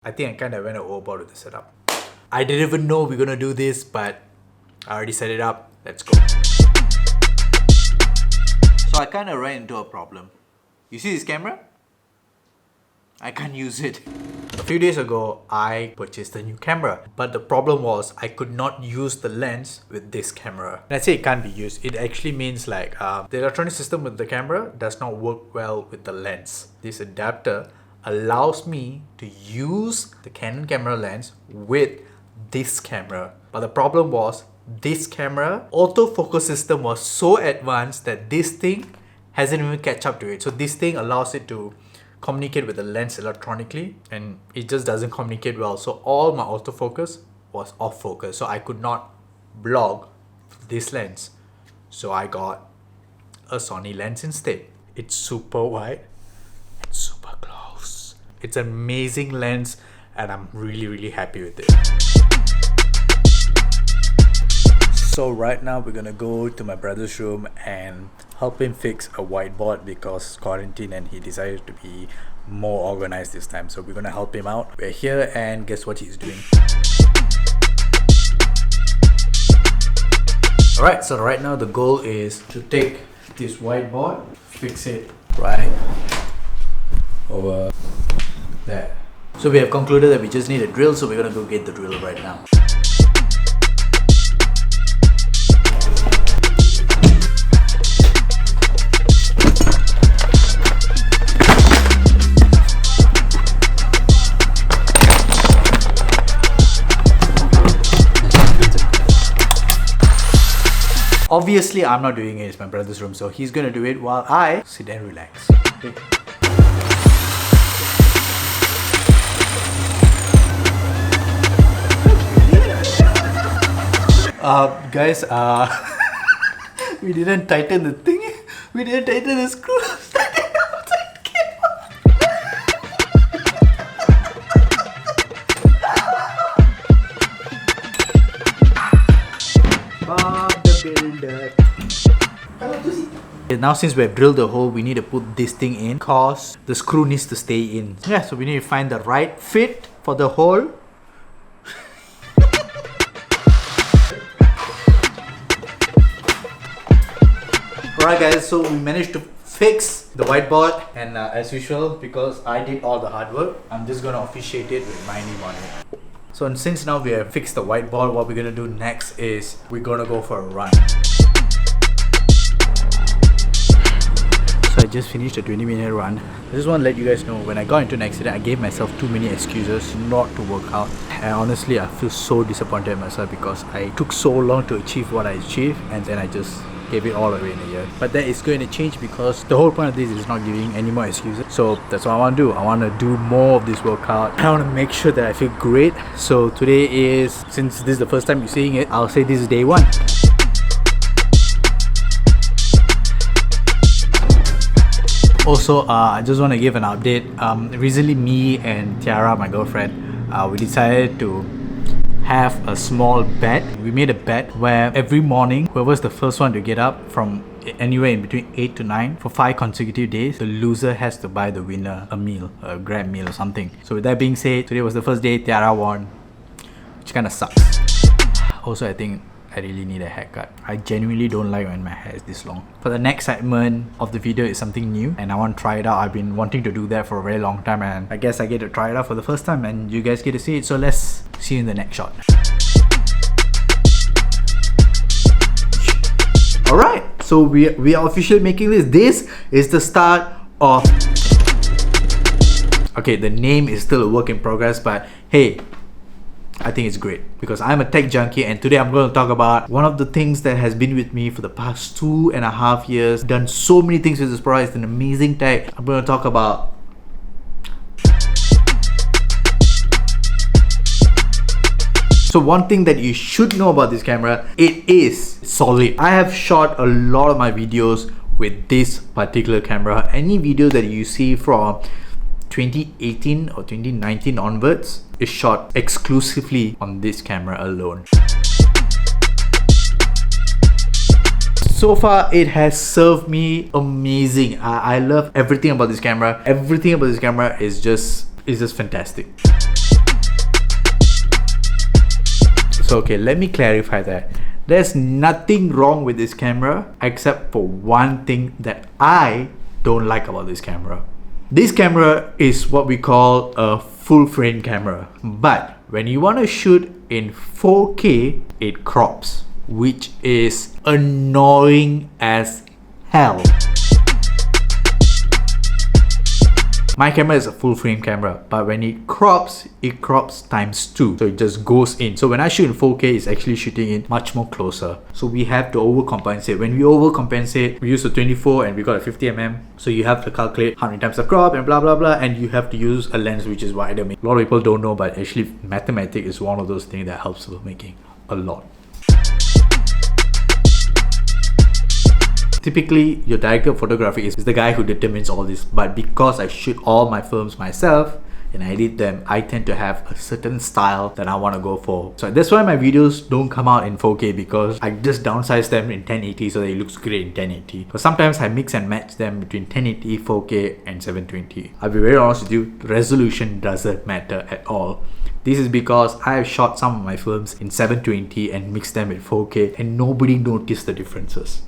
I think I kind of went overboard with the setup. I didn't even know we're gonna do this, but I already set it up. Let's go. So I kind of ran into a problem. You see this camera? I can't use it. A few days ago, I purchased a new camera, but the problem was I could not use the lens with this camera. When I say it can't be used, it actually means like the electronic system with the camera does not work well with the lens. This adapter allows me to use the Canon camera lens with this camera. But the problem was this camera autofocus system was so advanced that this thing hasn't even catch up to it. So this thing allows it to communicate with the lens electronically, and it just doesn't communicate well. So all my autofocus was off focus, so I could not vlog this lens. So I got a Sony lens instead. It's super wide, it's super close. It's an amazing lens and I'm really happy with it. So right now we're gonna go to my brother's room and help him fix a whiteboard because quarantine and he decided to be more organized this time. So we're gonna help him out. We're here and guess what he's doing? Alright, so right now the goal is to take this whiteboard, fix it right over there. So we have concluded that we just need a drill, so we're gonna go get the drill right now. Obviously, I'm not doing it, it's my brother's room, so he's gonna do it while I sit and relax. Okay. Guys, we didn't tighten the thing, we didn't tighten the screws. Now since we have drilled the hole, we need to put this thing in because the screw needs to stay in. Yeah, so we need to find the right fit for the hole. Alright guys, so we managed to fix the whiteboard, and as usual, because I did all the hard work, I'm just gonna officiate it with my name on it. So since now we have fixed the whiteboard, what we're gonna do next is we're gonna go for a run. So I just finished a 20-minute run. I just want to let you guys know, when I got into an accident, I gave myself too many excuses not to work out. And honestly, I feel so disappointed in myself because I took so long to achieve what I achieved, and then I just gave it all away in a year. But that is going to change because the whole point of this is not giving any more excuses. So that's what I want to do. I want to do more of this workout. I want to make sure that I feel great. So today is, since this is the first time you're seeing it, I'll say this is day one. Also, I just want to give an update. Recently, me and Tiara, my girlfriend, we decided to have a small bet. We made a bet where every morning, whoever's the first one to get up from anywhere in between 8 to 9 for 5 consecutive days, the loser has to buy the winner a meal, a grab meal or something. So with that being said, today was the first day. Tiara won, which kind of sucks. Also, I think I really need a haircut. I genuinely don't like when my hair is this long. For the next segment of the video is something new and I want to try it out. I've been wanting to do that for a very long time, and I guess I get to try it out for the first time and you guys get to see it. So let's see you in the next shot. Alright, so we are officially making this. This is the start of... Okay, the name is still a work in progress, but hey, I think it's great because I'm a tech junkie, and today I'm going to talk about one of the things that has been with me for the past 2.5 years. Done so many things with this product. It's an amazing tech. I'm going to talk about So one thing that you should know about this camera, it is solid. I have shot a lot of my videos with this particular camera. Any video that you see from 2018 or 2019 onwards is shot exclusively on this camera alone. So far, it has served me amazing. I love everything about this camera. Everything about this camera is just fantastic. So okay, let me clarify that. There's nothing wrong with this camera except for one thing that I don't like about this camera. This camera is what we call a full frame camera, but when you want to shoot in 4K, it crops, which is annoying as hell. My camera is a full frame camera, but when it crops times 2. So it just goes in. So when I shoot in 4K, it's actually shooting in much more closer. So we have to overcompensate. When we overcompensate, we use a 24 and we got a 50mm. So you have to calculate how many times the crop and blah blah blah, and you have to use a lens which is wider. A lot of people don't know, but actually mathematics is one of those things that helps with making a lot. Typically, your director of photography is the guy who determines all this, but because I shoot all my films myself and I edit them, I tend to have a certain style that I want to go for. So that's why my videos don't come out in 4K, because I just downsize them in 1080 so that it looks great in 1080. But sometimes I mix and match them between 1080, 4K and 720. I'll be very honest with you, resolution doesn't matter at all. This is because I have shot some of my films in 720 and mixed them with 4K and nobody noticed the differences.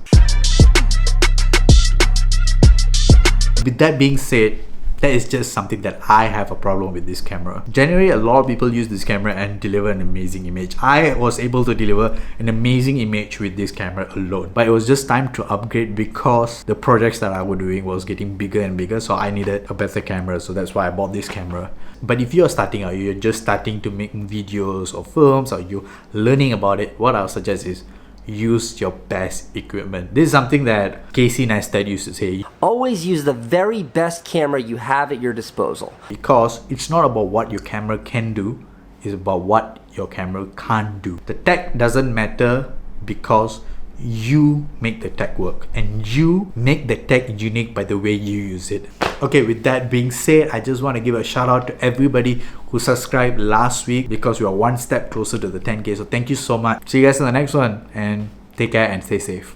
With that being said, that is just something that I have a problem with this camera. Generally, a lot of people use this camera and deliver an amazing image. I was able to deliver an amazing image with this camera alone. But it was just time to upgrade because the projects that I was doing was getting bigger and bigger, so I needed a better camera. So that's why I bought this camera. But if you're starting out, you're just starting to make videos or films, or you're learning about it, what I'll suggest is use your best equipment. This is something that Casey Neistat used to say. Always use the very best camera you have at your disposal. Because it's not about what your camera can do, it's about what your camera can't do. The tech doesn't matter because you make the tech work, and you make the tech unique by the way you use it. Okay, with that being said, I just want to give a shout out to everybody who subscribed last week, because we are one step closer to the 10K. So thank you so much. See you guys in the next one, and take care and stay safe.